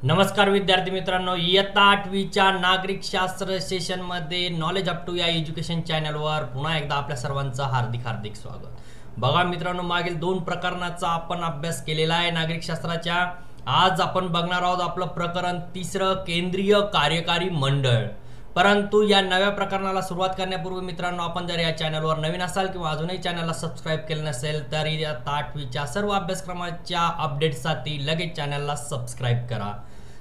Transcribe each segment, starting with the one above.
नमस्कार विद्यार्थी मित्रांनो, इयत्ता 8वीच्या नागरिक शास्त्र सेशनमध्ये नॉलेज अप टू या एज्युकेशन चॅनलवर पुन्हा एकदा आपल्या सर्वांचं हार्दिक स्वागत। बघा मित्रांनो, मागील 2 प्रकरणाचा आपण अभ्यास केलेला आहे नागरिक शास्त्राच्या। आज आपण बघणार आहोत आपलं प्रकरण 3 केंद्रीय कार्यकारी मंडळ। परंतु या नव्या प्रकरणाला सुरुवात करण्यापूर्वी मित्रांनो, आपण जर या चॅनलवर नवीन असाल किंवा अजूनही चॅनलला सबस्क्राइब केलं नसेल तर इयत्ता 8वीच्या सर्व अभ्यासक्रमाच्या अपडेट्ससाठी लगेच चॅनलला सबस्क्राइब करा।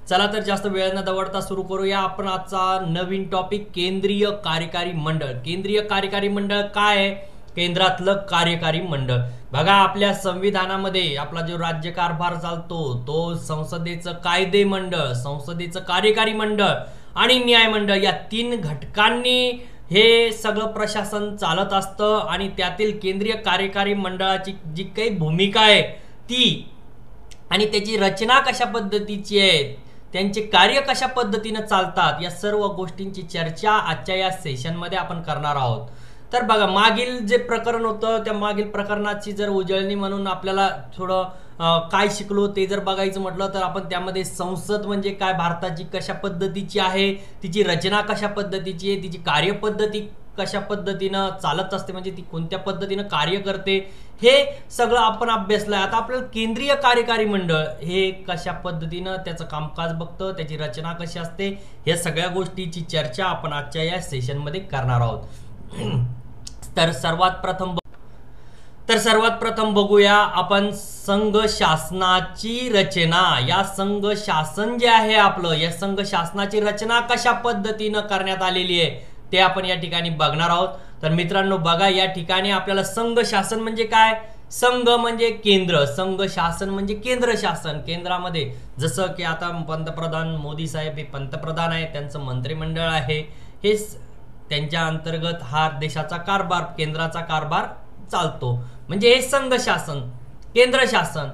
चला तर जास्त वेळ न दवडता सुरू करूया आपण आजचा नवीन टॉपिक केंद्रीय कार्यकारी मंडळ। केंद्रीय कार्यकारी मंडळ काय आहे? केंद्रातलं कार्यकारी मंडळ। बघा, आपल्या संविधानामध्ये आपला जो राज्य कारभार चालतो तो संसदेचं कायदे मंडळ, संसदेचं कार्यकारी मंडळ आणि न्याय मंडळ या 3 घटकांनी हे सगळं प्रशासन चालत असतं। आणि त्यातील केंद्रीय कार्यकारी मंडळाची जी काही भूमिका आहे ती आणि त्याची रचना कशा पद्धतीची आहे, त्यांचे कार्य कशा पद्धतीने चालतात, या सर्व गोष्टींची चर्चा आजच्या या सेशनमध्ये आपण करणार आहोत। तर बघा, मागील जे प्रकरण होतं त्या मागील प्रकरणाची जर उजळणी म्हणून आपल्याला थोडं काय शिकलो ते जर बघायचं म्हटलं तर आपण त्यामध्ये संसद म्हणजे काय, भारताची कशा पद्धतीची आहे, तिची रचना कशा पद्धतीची आहे, तिची कार्यपद्धती कशा पद्धतीनं चालत असते, म्हणजे ती कोणत्या पद्धतीनं कार्य करते, हे सगळं आपण अभ्यासलंय। आता आपल्याला केंद्रीय कार्यकारी मंडळ हे कशा पद्धतीनं त्याचं कामकाज बघतं, त्याची रचना कशी असते, या सगळ्या गोष्टीची चर्चा आपण आजच्या या सेशनमध्ये करणार आहोत। तर सर्वात प्रथम बघूया आपण संघ शासनाची रचना। या संघ शासन जे आहे आपलं, या संघ शासनाची रचना कशा पद्धतीनं करण्यात आलेली आहे ते आपण या ठिकाणी बघणार आहोत। तर मित्रांनो बघा, या ठिकाणी आपल्याला संघ शासन म्हणजे काय, संघ म्हणजे केंद्र, संघ शासन म्हणजे केंद्र शासन। केंद्रामध्ये जसं की आता पंतप्रधान मोदी साहेब हे पंतप्रधान आहे, त्यांचं मंत्रिमंडळ आहे, हे त्यांच्या अंतर्गत हा देशाचा कारभार, केंद्राचा कारभार चालतो, म्हणजे हे संघ शासन, केंद्र शासन।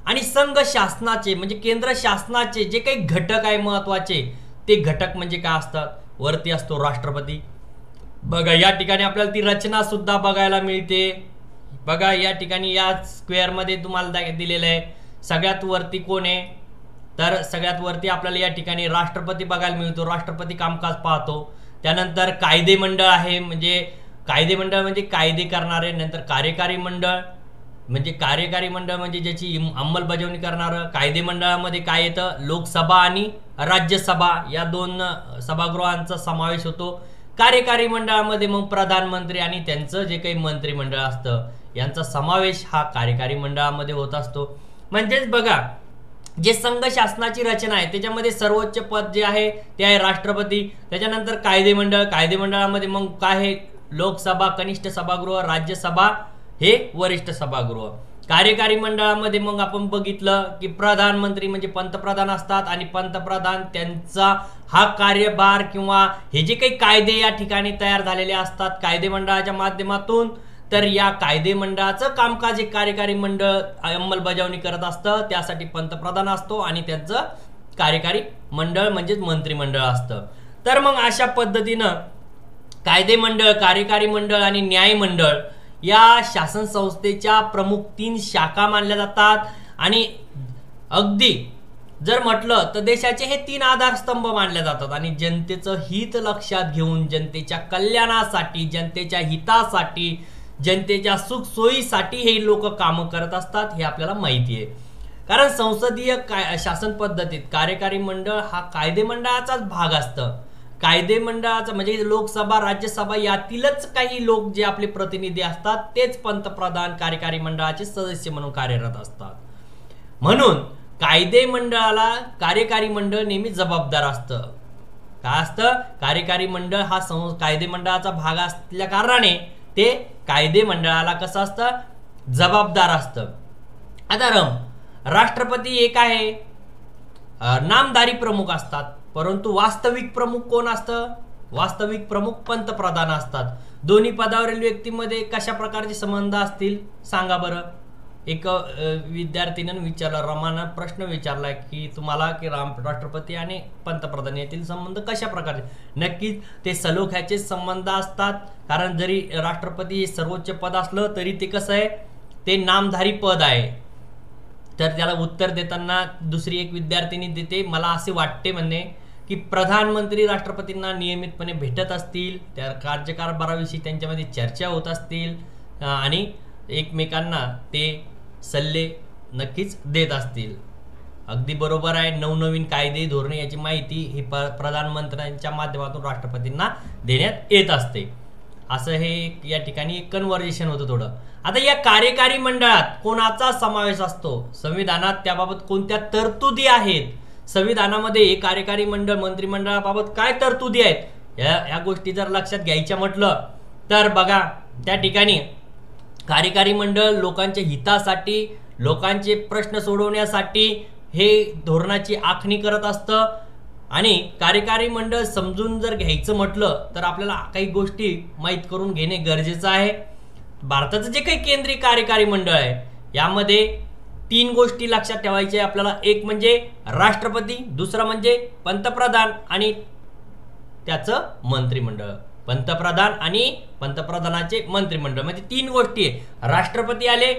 आणि संघ शासनाचे म्हणजे केंद्र शासनाचे जे काही घटक आहे महत्वाचे, ते घटक म्हणजे काय असतात, वरती असतो राष्ट्रपती। बघा, या ठिकाणी आपल्याला ती रचना सुद्धा बघायला मिळते। बघा, या ठिकाणी या स्क्वेअर मध्ये तुम्हाला दिलेलं आहे, सगळ्यात वरती कोण आहे, तर सगळ्यात वरती आपल्याला या ठिकाणी राष्ट्रपती बघायला मिळतो, राष्ट्रपती कामकाज पाहतो। त्यानंतर कायदे मंडळ आहे, म्हणजे कायदे मंडळ म्हणजे कायदे करणारे। नंतर कार्यकारी मंडळ म्हणजे ज्याची अंमलबजावणी करणारं। कायदे मंडळामध्ये काय येतं, लोकसभा आणि राज्यसभा या 2 सभागृहांचा समावेश होतो। कार्यकारी मंडळामध्ये मग प्रधानमंत्री आणि त्यांचं जे काही मंत्रिमंडळ असतं यांचा समावेश हा कार्यकारी मंडळामध्ये होत असतो। म्हणजेच बघा, जे संघ शासनाची रचना आहे त्याच्यामध्ये सर्वोच्च पद जे आहे ते आहे राष्ट्रपती। त्याच्यानंतर कायदे मंडळ, कायदे मंडळामध्ये मग काय आहे, लोकसभा कनिष्ठ सभागृह, राज्यसभा हे वरिष्ठ सभागृह। कार्यकारी मंडळामध्ये मग आपण बघितलं की प्रधानमंत्री म्हणजे पंतप्रधान असतात आणि पंतप्रधान त्यांचा हा कार्यभार किंवा हे जे काही कायदे या ठिकाणी तयार झालेले असतात कायदे मंडळाच्या माध्यमातून, तर या कायदे मंडळाचं कामकाज एक कार्यकारी मंडळ अंमलबजावणी करत असतं, त्यासाठी पंतप्रधान असतो आणि त्यांचं कार्यकारी मंडळ म्हणजेच मंत्रिमंडळ असतं। तर मग अशा पद्धतीनं कायदे मंडळ, कार्यकारी मंडळ आणि न्याय मंडळ या शासन संस्थेच्या प्रमुख 3 शाखा मानल्या जातात। आणि अगदी जर म्हटलं तर देशाचे हे 3 आधारस्तंभ मानले जातात। आणि जनतेचं हित लक्षात घेऊन, जनतेच्या कल्याणासाठी, जनतेच्या हितासाठी, जनतेच्या सुखसोयीसाठी हे लोक कामं करत असतात, हे आपल्याला माहिती आहे। कारण संसदीय शासन पद्धतीत कार्यकारी मंडळ हा कायदे मंडळाचाच भाग असतं। कायदे मंडळाचा म्हणजे लोकसभा, राज्यसभा यातीलच काही लोक जे आपले प्रतिनिधी असतात तेच पंतप्रधान कार्यकारी मंडळाचे सदस्य म्हणून कार्यरत असतात। म्हणून कायदे मंडळाला कार्यकारी मंडळ नेहमी जबाबदार असतं। काय असतं, कार्यकारी मंडळ हा कायदे मंडळाचा भाग असल्या कारणाने ते कायदे मंडळाला कसं असतं, जबाबदार असतं। आता राष्ट्रपती एक आहे, नामधारी प्रमुख असतात, परंतु वास्तविक प्रमुख कोण असतं, वास्तविक प्रमुख पंतप्रधान असतात। दोन्ही पदावरील व्यक्तीमध्ये कशा प्रकारचे संबंध असतील सांगा बरं। एक विद्यार्थीनं विचारला, रमानं प्रश्न विचारला की तुम्हाला की राष्ट्रपती आणि पंतप्रधान यातील संबंध कशा प्रकारचे, नक्कीच ते सलोख्याचे संबंध असतात। कारण जरी राष्ट्रपती हे सर्वोच्च पद असलं तरी ते कसं आहे, ते नामधारी पद आहे। तर त्याला उत्तर देताना दुसरी एक विद्यार्थिनी देते, मला असे वाटते म्हणणे की प्रधानमंत्री राष्ट्रपतींना नियमितपणे भेटत असतील, त्या राज्यकारभाराविषयी त्यांच्यामध्ये चर्चा होत असतील आणि एकमेकांना ते सल्ले नक्कीच देत असतील. अगदी बरोबर आहे. नवनवीन कायदे धोरणे याची माहिती ही प्रधानमंत्र्यांच्या माध्यमातून राष्ट्रपतींना देण्यात येत असते. असं हे या ठिकाणी एक कन्व्हर्सेशन होतं थोडं. आता या कार्यकारी मंडळात कोणाचा समावेश असतो, संविधानात त्याबाबत कोणत्या तरतुदी आहेत, संविधानामध्ये हे कार्यकारी मंडळ मंत्रिमंडळाबाबत काय तरतुदी आहेत, या गोष्टी जर लक्षात घ्यायच्या म्हटलं तर बघा त्या ठिकाणी कार्यकारी मंडळ लोकांच्या हितासाठी, लोकांचे प्रश्न सोडवण्यासाठी हे धोरणाची आखणी करत असतं. आणि कार्यकारी मंडळ समजून जर घ्यायचं म्हटलं तर आपल्याला काही गोष्टी माहीत करून घेणे गरजेचं आहे. भारताचं जे काही केंद्रीय कार्यकारी मंडळ आहे यामध्ये 3 गोष्टी लक्षात ठेवायच्या आपल्याला. एक म्हणजे राष्ट्रपती, दुसरा म्हणजे पंतप्रधान आणि त्याचं मंत्रिमंडळ. पंतप्रधान आणि पंतप्रधानाचे मंत्रिमंडळ म्हणजे 3 गोष्टी आहे. राष्ट्रपती आले,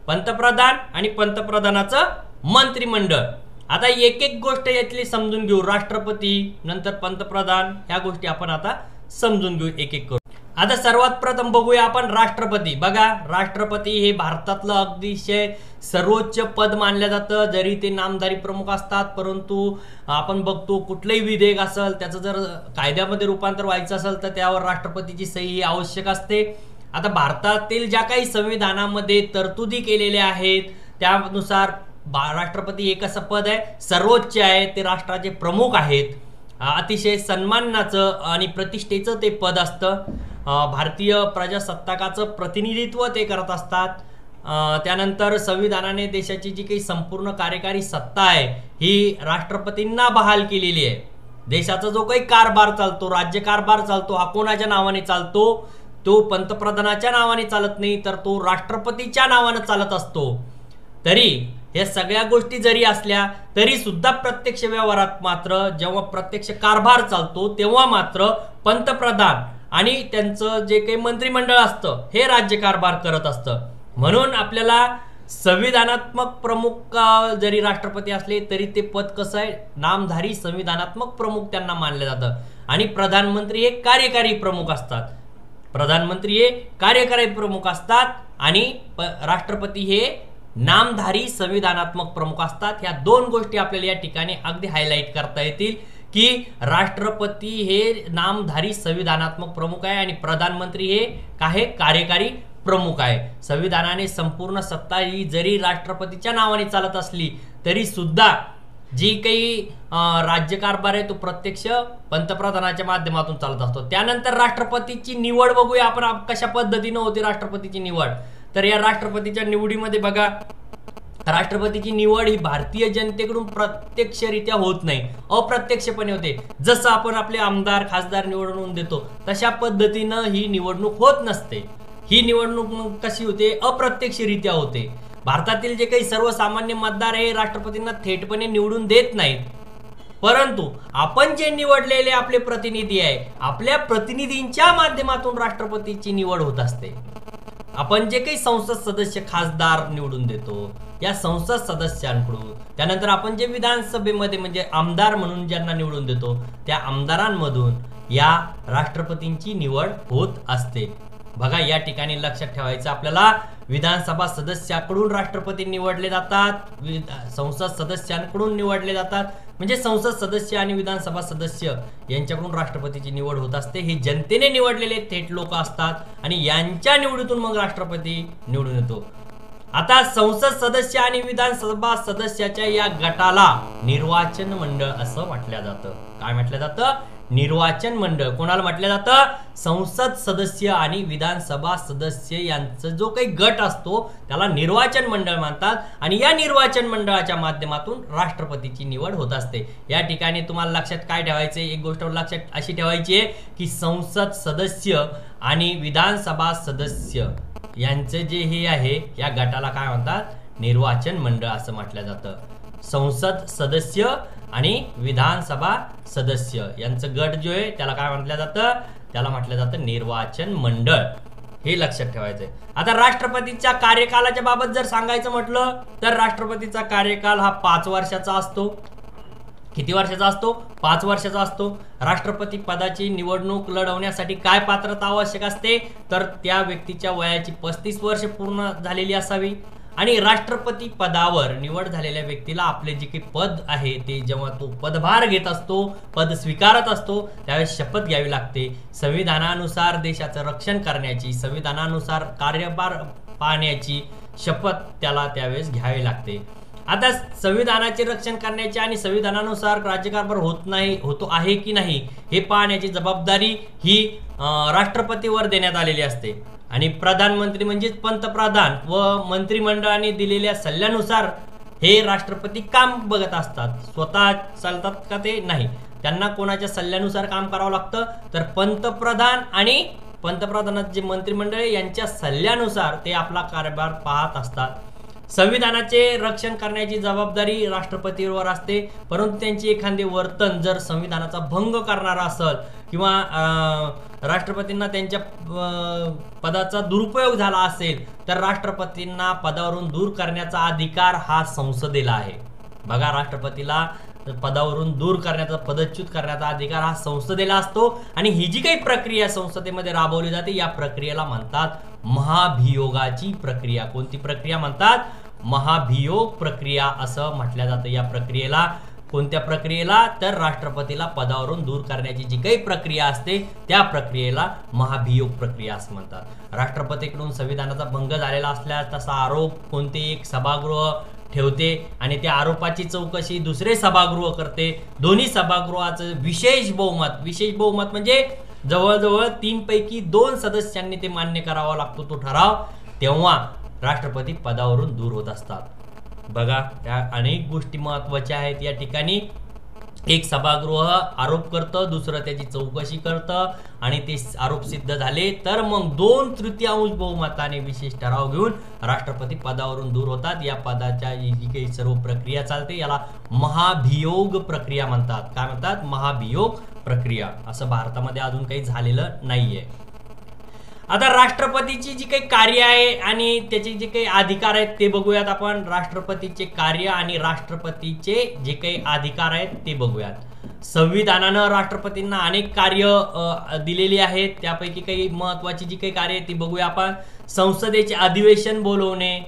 पंतप्रधान आणि पंतप्रधानाचं मंत्रिमंडळ. आता एक एक गोष्ट यातली समजून घेऊ. राष्ट्रपती नंतर पंतप्रधान ह्या गोष्टी आपण आता समजून घेऊ एक एक करून. आता सर्वात प्रथम बघूया आपण राष्ट्रपती. बघा राष्ट्रपती हे भारतातलं अतिशय सर्वोच्च पद मानलं जातं. जरी ते नामधारी प्रमुख असतात परंतु आपण बघतो कुठलंही विधेयक असेल त्याचं जर कायद्यामध्ये रूपांतर व्हायचं असेल तर त्यावर राष्ट्रपतीची सही ही आवश्यक असते. आता भारतातील ज्या काही संविधानामध्ये तरतुदी केलेल्या आहेत त्यानुसार राष्ट्रपती एक असं पद आहे, सर्वोच्च आहे, ते राष्ट्राचे प्रमुख आहेत. अतिशय सन्मानाचं आणि प्रतिष्ठेचं ते पद असतं. भारतीय प्रजासत्ताकाचं प्रतिनिधित्व ते करत असतात. त्यानंतर संविधानाने देशाची जी काही संपूर्ण कार्यकारी सत्ता आहे ही राष्ट्रपतींना बहाल केलेली आहे. देशाचा जो काही कारभार चालतो, राज्यकारभार चालतो, हा कोणाच्या नावाने चालतो, तो पंतप्रधानाच्या नावाने चालत नाही तर तो राष्ट्रपतीच्या नावाने चालत असतो. तरी या सगळ्या गोष्टी जरी असल्या तरी सुद्धा प्रत्यक्ष व्यवहारात मात्र जेव्हा प्रत्यक्ष कारभार चालतो तेव्हा मात्र पंतप्रधान आणि त्यांचं जे काही मंत्रिमंडळ असतं हे राज्यकारभार करत असतं. म्हणून आपल्याला संविधानात्मक प्रमुख जरी राष्ट्रपती असले तरी ते पद कसं आहे, नामधारी संविधानात्मक प्रमुख त्यांना मानलं जातं. आणि प्रधानमंत्री हे कार्यकारी प्रमुख असतात. प्रधानमंत्री हे कार्यकारी प्रमुख असतात आणि राष्ट्रपती हे नामधारी संविधानात्मक प्रमुख असतात. ह्या 2 गोष्टी आपल्याला या ठिकाणी अगदी हायलाइट करता येतील की राष्ट्रपती हे नामधारी संविधानात्मक प्रमुख आहे आणि प्रधानमंत्री हे काय कार्यकारी प्रमुख आहे. संविधानाने संपूर्ण सत्ता ही जरी राष्ट्रपतीच्या नावाने चालत असली तरी सुद्धा जी काही राज्यकारभार आहे तो प्रत्यक्ष पंतप्रधानाच्या माध्यमातून चालत असतो. त्यानंतर राष्ट्रपतीची निवड बघूया आपण कशा पद्धतीने होते राष्ट्रपतीची निवड. तर या राष्ट्रपतीच्या निवडीमध्ये बघा राष्ट्रपतीची निवड ही भारतीय जनतेकडून प्रत्यक्षरित्या होत नाही, अप्रत्यक्षपणे होते. जसं आपण आपले आमदार खासदार निवडून देतो तशा पद्धतीनं ही निवडणूक होत नसते. ही निवडणूक कशी होते, अप्रत्यक्षरित्या होते. भारतातील जे काही सर्वसामान्य मतदार हे राष्ट्रपतींना थेटपणे निवडून देत नाहीत, परंतु आपण जे निवडलेले आपले प्रतिनिधी आहे आपल्या प्रतिनिधींच्या माध्यमातून राष्ट्रपतीची निवड होत असते. आपण जे काही संसद सदस्य खासदार निवडून देतो या संसद सदस्यांकडून, त्यानंतर आपण जे विधानसभेमध्ये म्हणजे आमदार म्हणून ज्यांना निवडून देतो त्या आमदारांमधून या राष्ट्रपतींची निवड होत असते. बघा या ठिकाणी लक्षात ठेवायचं आपल्याला, विधानसभा सदस्याकडून राष्ट्रपती निवडले जातात, संसद सदस्यांकडून निवडले जातात. म्हणजे संसद सदस्य आणि विधानसभा सदस्य यांच्याकडून राष्ट्रपतीची निवड होत असते. हे जनतेने निवडलेले थेट लोक असतात आणि यांच्या निवडीतून मग राष्ट्रपती निवडून येतो. आता संसद सदस्य आणि विधानसभा सदस्याच्या या गटाला निर्वाचन मंडळ असं म्हटलं जातं. काय म्हटलं जातं? निर्वाचन मंडळ. कोणाला म्हटलं जातं? संसद सदस्य आणि विधानसभा सदस्य यांचा जो काही गट असतो त्याला निर्वाचन मंडळ म्हणतात आणि या निर्वाचन मंडळाच्या माध्यमातून राष्ट्रपतीची निवड होत असते. या ठिकाणी तुम्हाला लक्षात काय ठेवायचे, एक गोष्ट लक्षात अशी ठेवायची आहे की संसद सदस्य आणि विधानसभा सदस्य यांचे जे हे आहे या गटाला काय म्हणतात? निर्वाचन मंडळ असं म्हटलं जातं. संसद सदस्य आणि विधानसभा सदस्य यांचं गट जो आहे त्याला काय म्हटलं जातं? त्याला म्हटलं जातं निर्वाचन मंडळ. हे लक्षात ठेवायचंय. आता राष्ट्रपतीच्या कार्यकालाच्या बाबत जर सांगायचं म्हटलं तर राष्ट्रपतीचा कार्यकाल हा 5 वर्षाचा असतो. किती वर्षाचा असतो? 5 वर्षाचा असतो. राष्ट्रपती पदाची निवडणूक लढवण्यासाठी काय पात्रता आवश्यक असते तर त्या व्यक्तीच्या वयाची 35 वर्ष पूर्ण झालेली असावी आणि राष्ट्रपती पदावर निवड झालेल्या व्यक्तीला आपले जे काही पद आहे ते जेव्हा तो पदभार घेत असतो, पद स्वीकारत असतो त्यावेळेस शपथ घ्यावी लागते. संविधानानुसार देशाचं रक्षण करण्याची, संविधानानुसार कार्यभार पाहण्याची शपथ त्याला त्यावेळेस घ्यावी लागते. आता संविधानाचे रक्षण करण्याची आणि संविधानानुसार राज्यकारभार होतो आहे की नाही हे पाहण्याची जबाबदारी ही राष्ट्रपतीवर देण्यात आलेली असते आणि प्रधानमंत्री म्हणजेच पंतप्रधान व मंत्रिमंडळाने दिलेल्या सल्ल्यानुसार हे राष्ट्रपती काम बघत असतात. स्वतः चालतात का ते नाही, त्यांना कोणाच्या सल्ल्यानुसार काम करावं लागतं. तर पंतप्रधान आणि पंतप्रधानाचे जे मंत्रिमंडळ यांच्या सल्ल्यानुसार ते आपला कारभार पाहत असतात. संविधानाचे रक्षण करण्याची जबाबदारी राष्ट्रपतीवर असते, परंतु त्यांचे एखादे वर्तन जर संविधानाचा भंग करणारा असेल किंवा राष्ट्रपतींना त्यांच्या पदाचा दुरुपयोग झाला असेल तर राष्ट्रपतींना पदावरून दूर करण्याचा अधिकार हा संसदेला आहे. बघा, राष्ट्रपतीला पदावरून दूर करण्याचा, पदच्युत करण्याचा अधिकार हा संसदेला असतो आणि ही जी काही प्रक्रिया संसदेमध्ये राबवली जाते या प्रक्रियेला म्हणतात महाभियोगाची प्रक्रिया. कोणती प्रक्रिया म्हणतात? महाभियोग प्रक्रिया असं म्हटलं जातं. या प्रक्रियेला, कोणत्या प्रक्रियेला तर राष्ट्रपतीला पदावरून दूर करण्याची जी काही प्रक्रिया असते त्या प्रक्रियेला महाभियोग प्रक्रिया असं म्हणतात. राष्ट्रपतीकडून संविधानाचा भंग झालेला असल्यास तसा आरोप कोणते एक सभागृह ठेवते आणि त्या आरोपाची चौकशी दुसरे सभागृह करते. दोन्ही सभागृहाचं विशेष बहुमत म्हणजे जवळजवळ 3 पैकी 2 सदस्यांनी ते मान्य करावा लागतो तो ठराव, तेव्हा राष्ट्रपती पदावरून दूर होत असतात. बघा, त्या अनेक गोष्टी महत्वाच्या आहेत या ठिकाणी. एक सभागृह आरोप करतं, दुसरं त्याची चौकशी करतं आणि ते आरोप सिद्ध झाले तर मग 2/3 बहुमताने विशेष ठराव घेऊन राष्ट्रपती पदावरून दूर होतात. या पदाच्या जी काही सर्व प्रक्रिया चालते याला महाभियोग प्रक्रिया म्हणतात. काय म्हणतात? महाभियोग प्रक्रिया. असं भारतामध्ये अजून काही झालेलं नाहीये. आता राष्ट्रपतीची जी काही कार्य आहे आणि त्याचे जे काही अधिकार आहेत ते बघूयात आपण. राष्ट्रपतीचे कार्य आणि राष्ट्रपतीचे जे काही अधिकार आहेत ते बघूयात. संविधानानं राष्ट्रपतींना अनेक कार्य दिलेली आहेत, त्यापैकी काही महत्वाची जी काही कार्य आहेत ती बघूया आपण. संसदेचे अधिवेशन बोलवणे,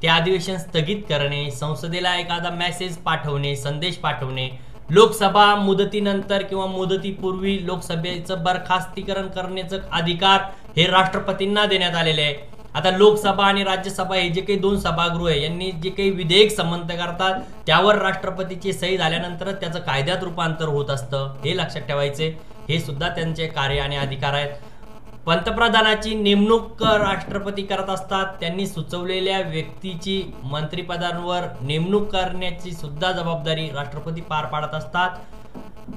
ते अधिवेशन स्थगित करणे, संसदेला एखादा मेसेज पाठवणे, संदेश पाठवणे, लोकसभा मुदतीनंतर किंवा मुदतीपूर्वी लोकसभेचं बरखास्तीकरण करण्याचं अधिकार हे राष्ट्रपतींना देण्यात आलेले आहे. आता लोकसभा आणि राज्यसभा हे जे काही 2 सभागृह आहे यांनी जे काही विधेयक संमत करतात त्यावर राष्ट्रपतीची सही झाल्यानंतर त्याचं कायद्यात रूपांतर होत असतं, हे लक्षात ठेवायचे. हे सुद्धा त्यांचे कार्य आणि अधिकार आहेत. पंतप्रधानाची नेमणूक राष्ट्रपती करत असतात. त्यांनी सुचवलेल्या व्यक्तीची मंत्रिपदांवर नेमणूक करण्याची सुद्धा जबाबदारी राष्ट्रपती पार पाडत असतात.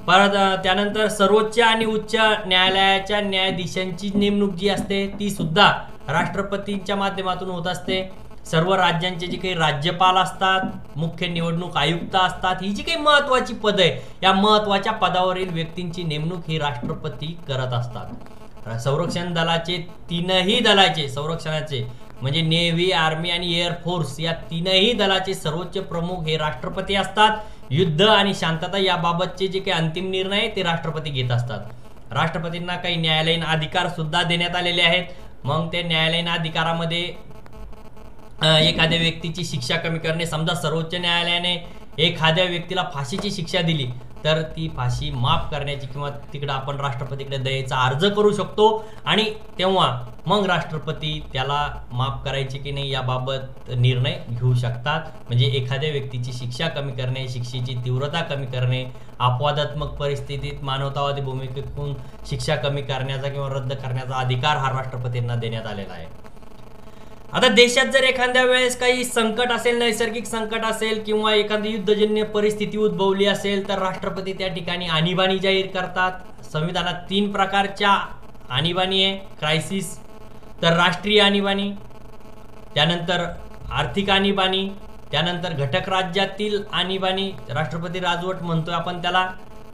परत त्यानंतर सर्वोच्च आणि उच्च न्यायालयाच्या न्यायाधीशांची नेमणूक जी असते ती सुद्धा राष्ट्रपतींच्या माध्यमातून होत असते. सर्व राज्यांचे जे काही राज्यपाल असतात, मुख्य निवडणूक आयुक्त असतात, ही जी काही महत्वाची पद आहे या महत्वाच्या पदावरील व्यक्तींची नेमणूक ही राष्ट्रपती करत असतात. संरक्षण दलाचे 3ही दलाचे संरक्षणाचे म्हणजे नेव्ही, आर्मी आणि एअरफोर्स या 3ही दलाचे सर्वोच्च प्रमुख हे राष्ट्रपती असतात. युद्ध आणि शांतता याबाबतचे जे काही अंतिम निर्णय ते राष्ट्रपती घेत असतात. राष्ट्रपतींना काही न्यायालयीन अधिकार सुद्धा देण्यात आलेले आहेत. मग ते न्यायालयीन अधिकारामध्ये एखाद्या व्यक्तीची शिक्षा कमी करणे, समजा सर्वोच्च न्यायालयाने एखाद्या व्यक्तीला फाशीची शिक्षा दिली तर ती फाशी माफ करण्याची किंवा तिकडे आपण राष्ट्रपतीकडे दयेचा अर्ज करू शकतो आणि तेव्हा मग राष्ट्रपती त्याला माफ करायची की नाही याबाबत निर्णय घेऊ शकतात. म्हणजे एखाद्या व्यक्तीची शिक्षा कमी करणे, शिक्षेची तीव्रता कमी करणे, अपवादात्मक परिस्थितीत मानवतावादी भूमिकेतून शिक्षा कमी करण्याचा किंवा रद्द करण्याचा अधिकार हा राष्ट्रपतींना देण्यात आलेला आहे. आता देशात जर एखाद्या वेळेस काही संकट असेल, नैसर्गिक संकट असेल किंवा एखादी युद्धजन्य परिस्थिती उद्भवली असेल तर राष्ट्रपती त्या ठिकाणी आणीबाणी जाहीर करतात. संविधानात 3 प्रकारच्या आणीबाणी आहे. क्रायसिस, तर राष्ट्रीय आणीबाणी, त्यानंतर आर्थिक आणीबाणी, त्यानंतर घटक राज्यातील आणीबाणी, राष्ट्रपती राजवट म्हणतोय आपण त्याला.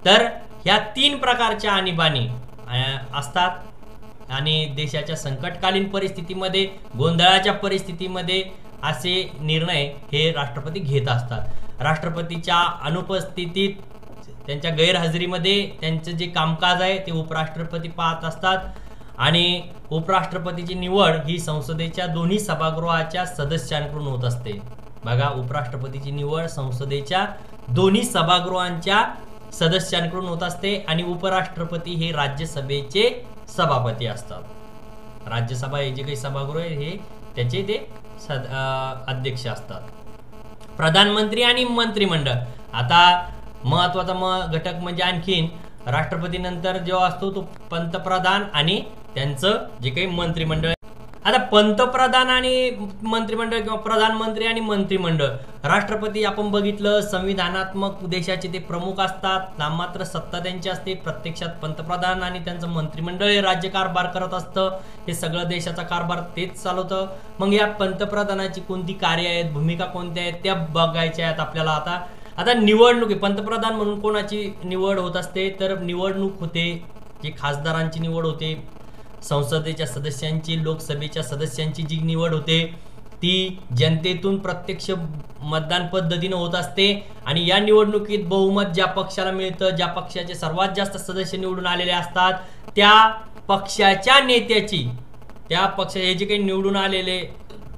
तर ह्या 3 प्रकारच्या आणीबाणी असतात. आणि देशाच्या संकटकालीन परिस्थितीमध्ये, गोंधळाच्या परिस्थितीमध्ये असे निर्णय हे राष्ट्रपती घेत असतात. राष्ट्रपतीच्या अनुपस्थितीत, त्यांच्या गैरहजेरीमध्ये त्यांचं जे कामकाज आहे ते उपराष्ट्रपती पाहत असतात आणि उपराष्ट्रपतीची निवड ही संसदेच्या दोन्ही सभागृहाच्या सदस्यांकडून होत असते. बघा, उपराष्ट्रपतीची निवड संसदेच्या दोन्ही सभागृहांच्या सदस्यांकडून होत असते आणि उपराष्ट्रपती हे राज्यसभेचे सभापती असतात. राज्यसभा हे जे काही सभागृह आहे हे त्याचे ते अध्यक्ष असतात. प्रधानमंत्री आणि मंत्रिमंडळ, आता महत्वाचा घटक म्हणजे आणखीन राष्ट्रपती नंतर जो असतो तो पंतप्रधान आणि त्यांचं जे काही मंत्रिमंडळ. आता पंतप्रधान आणि मंत्रिमंडळ किंवा प्रधानमंत्री आणि मंत्रिमंडळ, राष्ट्रपती आपण बघितलं संविधानात्मक देशाचे ते प्रमुख असतात, नाममात्र सत्ता त्यांची असते. प्रत्यक्षात पंतप्रधान आणि त्यांचं मंत्रिमंडळ हे राज्यकारभार करत असतं, हे सगळं देशाचा कारभार तेच चालवतं. मग या पंतप्रधानाची कोणती कार्य आहेत, भूमिका कोणत्या आहेत त्या बघायच्या आहेत आपल्याला. आता निवडणूक, पंतप्रधान म्हणून कोणाची निवड होत असते, तर निवडणूक होते, जी खासदारांची निवड होते, संसदेच्या सदस्यांची, लोकसभेच्या सदस्यांची जी निवड होते ती जनतेतून प्रत्यक्ष मतदान पद्धतीने होत असते आणि या निवडणुकीत बहुमत ज्या पक्षाला मिळतं, ज्या पक्षाचे सर्वात जास्त सदस्य निवडून आलेले असतात त्या पक्षाच्या नेत्याची, त्या पक्षाचे जे काही निवडून आलेले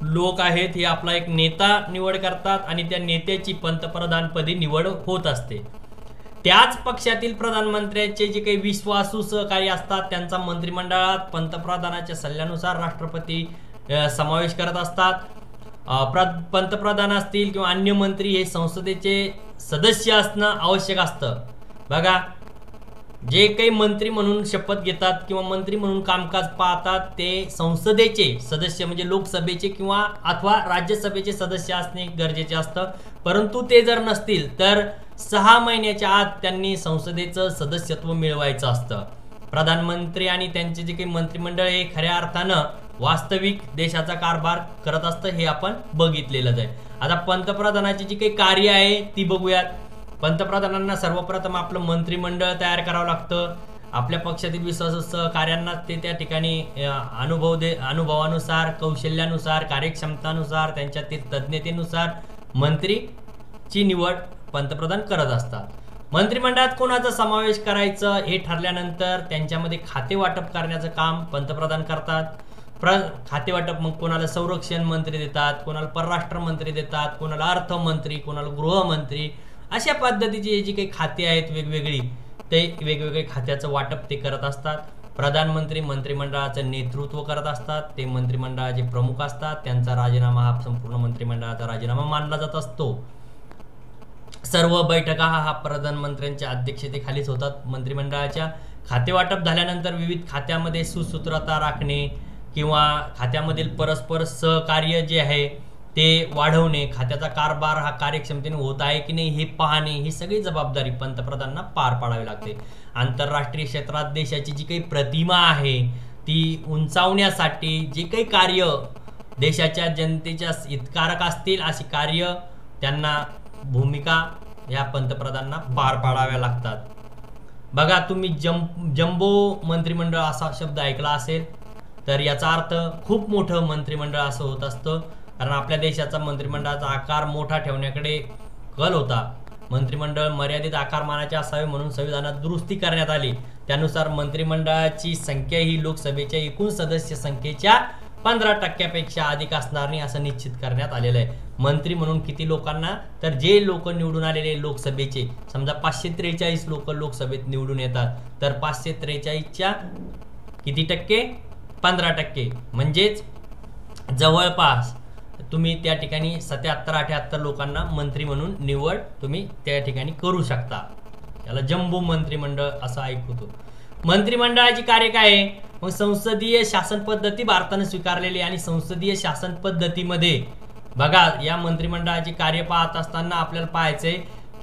लोक आहेत हे आपला एक नेता निवड करतात आणि त्या नेत्याची पंतप्रधानपदी निवड होत असते. त्याच पक्षातील प्रधानमंत्र्यांचे जे काही विश्वासू सहकारी असतात त्यांचा मंत्रिमंडळात पंतप्रधानाच्या सल्ल्यानुसार राष्ट्रपती समावेश करत असतात. पंतप्रधान असतील किंवा अन्य मंत्री हे संसदेचे सदस्य असणं आवश्यक असतं. बघा, जे काही मंत्री म्हणून शपथ घेतात किंवा मंत्री म्हणून कामकाज पाहतात ते संसदेचे सदस्य म्हणजे लोकसभेचे किंवा अथवा राज्यसभेचे सदस्य असणे गरजेचे असतं. परंतु ते जर नसतील तर 6 महिन्याच्या आत त्यांनी संसदेचं सदस्यत्व मिळवायचं असतं. प्रधानमंत्री आणि त्यांचे जे काही मंत्रिमंडळ हे खऱ्या अर्थानं वास्तविक देशाचा कारभार करत असतं हे आपण बघितलेलंच आहे. आता पंतप्रधानाची जी काही कार्य आहे ती बघूयात. पंतप्रधानांना सर्वप्रथम आपलं मंत्रिमंडळ तयार करावं लागतं. आपल्या पक्षातील विश्वासू सहकार्यांना ते त्या ठिकाणी अनुभवानुसार, कौशल्यानुसार, कार्यक्षमतानुसार, त्यांच्यातील तज्ञतेनुसार मंत्रीची निवड पंतप्रधान करत असतात. मंत्रिमंडळात कोणाचा समावेश करायचं हे ठरल्यानंतर त्यांच्यामध्ये खाते वाटप करण्याचं काम पंतप्रधान करतात. खाते वाटप मग कोणाला संरक्षण मंत्री देतात, कोणाला परराष्ट्र मंत्री देतात, कोणाला अर्थमंत्री, कोणाला गृहमंत्री, अशा पद्धतीची जी काही खाती आहेत वेगवेगळी, ते वेगवेगळे खात्याचं वाटप ते करत असतात. प्रधानमंत्री मंत्रिमंडळाचं नेतृत्व करत असतात. ते मंत्रिमंडळाचे प्रमुख असतात. त्यांचा राजीनामा हा संपूर्ण मंत्रिमंडळाचा राजीनामा मानला जात असतो. सर्व बैठका हा प्रधानमंत्र्यांच्या अध्यक्षतेखालीच होतात मंत्रिमंडळाच्या. खाते वाटप झाल्यानंतर विविध खात्यामध्ये सुसूत्रता राखणे किंवा खात्यामधील परस्पर सहकार्य जे आहे ते वाढवणे, खात्याचा कारभार हा कार्यक्षमतेने होत आहे की नाही हे पाहणे, ही सगळी जबाबदारी पंतप्रधानांना पार पाडावी लागते. आंतरराष्ट्रीय क्षेत्रात देशाची जी काही प्रतिमा आहे ती उंचावण्यासाठी जे काही कार्य देशाच्या जनतेच्या हितकारक असतील अशी कार्य त्यांना भूमिका या पंतप्रधानांना पार पाडाव्या लागतात. बघा, तुम्ही जम्बो मंत्रिमंडळ असा शब्द ऐकला असेल तर याचा अर्थ खूप मोठं मंत्रिमंडळ असं होत असतं. कारण आपल्या देशाचा मंत्रिमंडळाचा आकार मोठा ठेवण्याकडे कल होता. मंत्रिमंडळ मर्यादित आकारमानाचे असावे म्हणून संविधानात दुरुस्ती करण्यात आली. त्यानुसार मंत्रिमंडळाची संख्या ही लोकसभेच्या एकूण सदस्य संख्येच्या 15% अधिक असणार नाही असं निश्चित करण्यात आलेलं आहे. मंत्री म्हणून किती लोकांना, तर जे लोक निवडून आलेले लोकसभेचे, समजा 543 लोक लोकसभेत निवडून येतात तर 543च्या किती टक्के, 15%, म्हणजेच जवळपास तुम्ही त्या ठिकाणी 77-78 लोकांना मंत्री म्हणून निवड तुम्ही त्या ठिकाणी करू शकता. याला जम्बो मंत्रिमंडळ असं ऐकतो. मंत्रिमंडळाची कार्य काय आहे? मग संसदीय शासन पद्धती भारताने स्वीकारलेली आणि संसदीय शासन पद्धतीमध्ये बघा या मंत्रिमंडळाची कार्य पाहत असताना आपल्याला पाहायचंय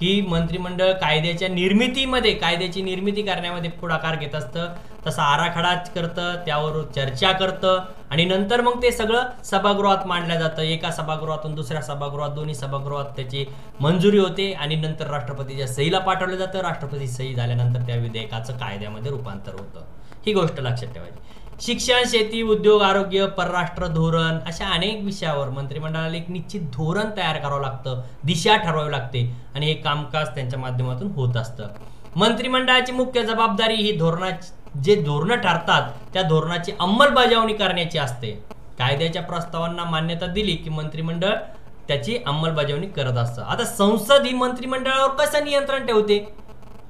की मंत्रिमंडळ कायद्याच्या निर्मितीमध्ये, कायद्याची निर्मिती करण्यामध्ये पुढाकार घेत असतं. तसा आराखडा करतं, त्यावर चर्चा करतं आणि नंतर मग ते सगळं सभागृहात मांडलं जातं. एका सभागृहातून दुसऱ्या सभागृहात, दोन्ही सभागृहात त्याची मंजुरी होते आणि नंतर राष्ट्रपतीच्या सहीला पाठवलं जातं. राष्ट्रपती सही झाल्यानंतर त्या विधेयकाचं कायद्यामध्ये रूपांतर होतं. ही गोष्ट लक्षात ठेवायची. शिक्षण, शेती, उद्योग, आरोग्य, परराष्ट्र धोरण अशा अनेक विषयावर मंत्रिमंडळाला एक निश्चित धोरण तयार करावं लागतं, दिशा ठरवावी लागते आणि हे कामकाज त्यांच्या माध्यमातून होत असतं. मंत्रिमंडळाची मुख्य जबाबदारी ही जे धोरणं ठरतात त्या धोरणाची अंमलबजावणी करण्याची असते. कायद्याच्या प्रस्तावांना मान्यता दिली की मंत्रिमंडळ त्याची अंमलबजावणी करत असतं. आता संसद ही मंत्रिमंडळावर कसं नियंत्रण ठेवते?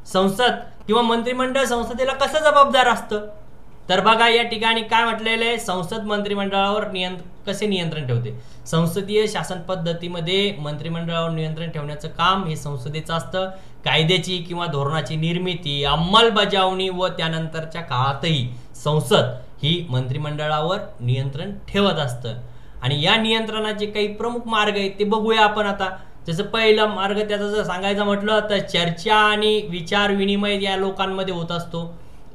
संसद किंवा मंत्रिमंडळ संसदेला कसं जबाबदार असतं? तर बघा या ठिकाणी काय म्हटलेलं आहे, संसद मंत्रिमंडळावर कसे नियंत्रण ठेवते. संसदीय शासन पद्धतीमध्ये मंत्रिमंडळावर नियंत्रण ठेवण्याचं काम हे संसदेचं असतं. कायद्याची किंवा धोरणाची निर्मिती, अंमलबजावणी व त्यानंतरच्या काळातही संसद ही मंत्रिमंडळावर नियंत्रण ठेवत असतं. आणि या नियंत्रणाचे काही प्रमुख मार्ग आहेत ते बघूया आपण आता. जसं पहिला मार्ग त्याचा जर सांगायचं म्हटलं तर चर्चा आणि विचार विनिमय या लोकांमध्ये होत असतो.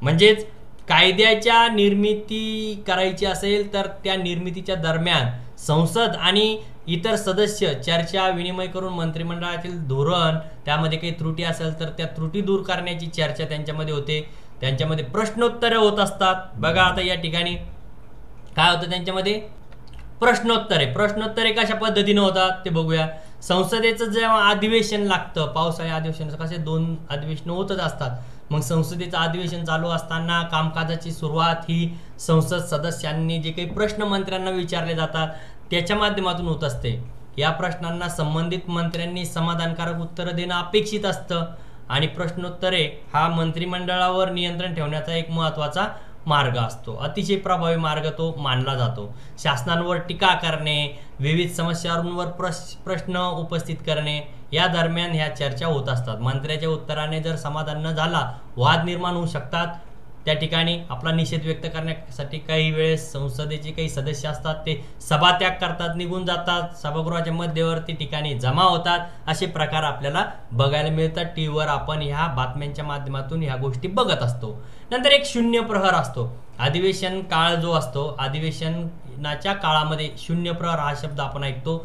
म्हणजेच कायद्याच्या निर्मिती करायची असेल तर त्या निर्मितीच्या दरम्यान संसद आणि इतर सदस्य चर्चा विनिमय करून मंत्रिमंडळातील धोरण त्यामध्ये काही त्रुटी असेल तर त्या त्रुटी दूर करण्याची चर्चा त्यांच्यामध्ये होते. त्यांच्यामध्ये प्रश्नोत्तरे होत असतात. बघा आता या ठिकाणी काय होतं त्यांच्यामध्ये प्रश्नोत्तरे कशा पद्धतीने होतात ते बघूया. संसदेचं जेव्हा अधिवेशन लागतं, पावसाळी अधिवेशन कसे 2 अधिवेशन होतच असतात. मग संसदेचं अधिवेशन चालू असताना कामकाजाची सुरुवात ही संसद सदस्यांनी जे काही प्रश्न मंत्र्यांना विचारले जातात त्याच्या माध्यमातून होत असते. या प्रश्नांना संबंधित मंत्र्यांनी समाधानकारक उत्तरं देणं अपेक्षित असतं आणि प्रश्नोत्तरे हा मंत्रिमंडळावर नियंत्रण ठेवण्याचा एक महत्त्वाचा मार्ग असतो. अतिशय प्रभावी मार्ग तो मानला जातो. शासनांवर टीका करणे, विविध समस्यांवर प्रश्न उपस्थित करणे या दरम्यान ह्या चर्चा होत असतात. मंत्र्याच्या उत्तराने जर समाधान न झाला वाद निर्माण होऊ शकतात. त्या ठिकाणी आपला निषेध व्यक्त करण्यासाठी काही वेळेस संसदेचे काही सदस्य असतात ते सभात्याग करतात, निघून जातात, सभागृहाच्या मध्यवर्ती ठिकाणी जमा होतात. असे प्रकार आपल्याला बघायला मिळतात. टीव्हीवर आपण ह्या बातम्यांच्या माध्यमातून ह्या गोष्टी बघत असतो. नंतर एक शून्य प्रहर असतो. अधिवेशन काळ जो असतो, अधिवेशनाच्या काळामध्ये शून्य प्रहर हा शब्द आपण ऐकतो.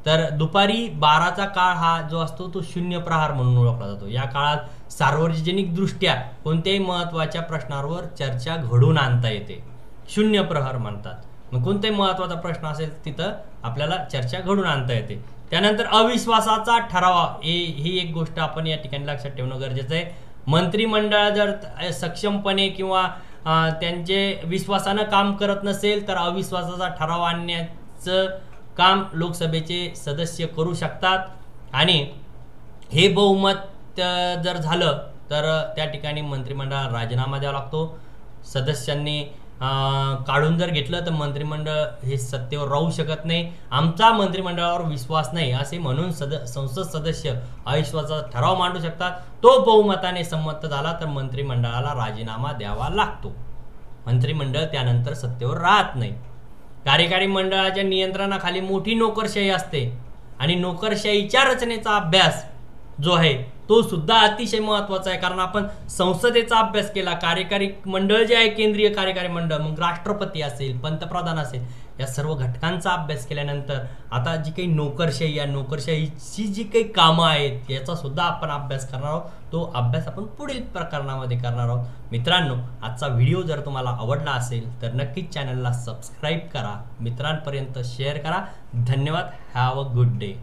तर दुपारी 12चा काळ हा जो असतो तो शून्य प्रहार म्हणून ओळखला जातो. या काळात सार्वजनिक दृष्ट्या कोणत्याही महत्त्वाच्या प्रश्नावर चर्चा घडवून आणता येते. शून्य प्रहर म्हणतात. मग कोणताही महत्त्वाचा प्रश्न असेल तिथं आपल्याला चर्चा घडवून आणता येते. त्यानंतर अविश्वासाचा ठराव ही एक गोष्ट आपण या ठिकाणी लक्षात ठेवणं गरजेचं आहे. मंत्रिमंडळ जर सक्षमपणे किंवा त्यांचे विश्वासानं काम करत नसेल तर अविश्वासाचा ठराव आणण्याचं काम लोकसभेचे सदस्य करू शकतात आणि हे बहुमत जर झालं तर त्या ठिकाणी मंत्रिमंडळाला राजीनामा द्यावा लागतो. सदस्यांनी काढून जर घेतलं तर मंत्रिमंडळ हे सत्तेवर राहू शकत नाही. आमचा मंत्रिमंडळावर विश्वास नाही असे म्हणून संसद सदस्य अविश्वासाचा ठराव मांडू शकतात. तो बहुमताने संमत झाला तर मंत्रिमंडळाला राजीनामा द्यावा लागतो. मंत्रिमंडळ त्यानंतर सत्तेवर राहत नाही. कार्यकारी मंडळाच्या नियंत्रणाखाली मोठी नोकरशाही असते आणि नोकरशाहीच्या रचनेचा अभ्यास जो आहे तो सुद्धा अतिशय महत्त्वाचा आहे. कारण आपण संसदेचा अभ्यास केला, कार्यकारी मंडळ जे आहे केंद्रीय कार्यकारी मंडळ, मग राष्ट्रपती असेल, पंतप्रधान असेल, या सर्व घटकांचा अभ्यास केल्यानंतर आता जी काही नोकरशाही, या नोकरशाहीची जी काही कामं आहेत याचा सुद्धा आपण अभ्यास करणार आहोत. तो अभ्यास आपण पुढील प्रकरणामध्ये करणार आहोत. मित्रांनो, आजचा व्हिडिओ जर तुम्हाला आवडला असेल तर नक्कीच चॅनलला सबस्क्राईब करा, मित्रांपर्यंत शेअर करा. धन्यवाद. Have a good day.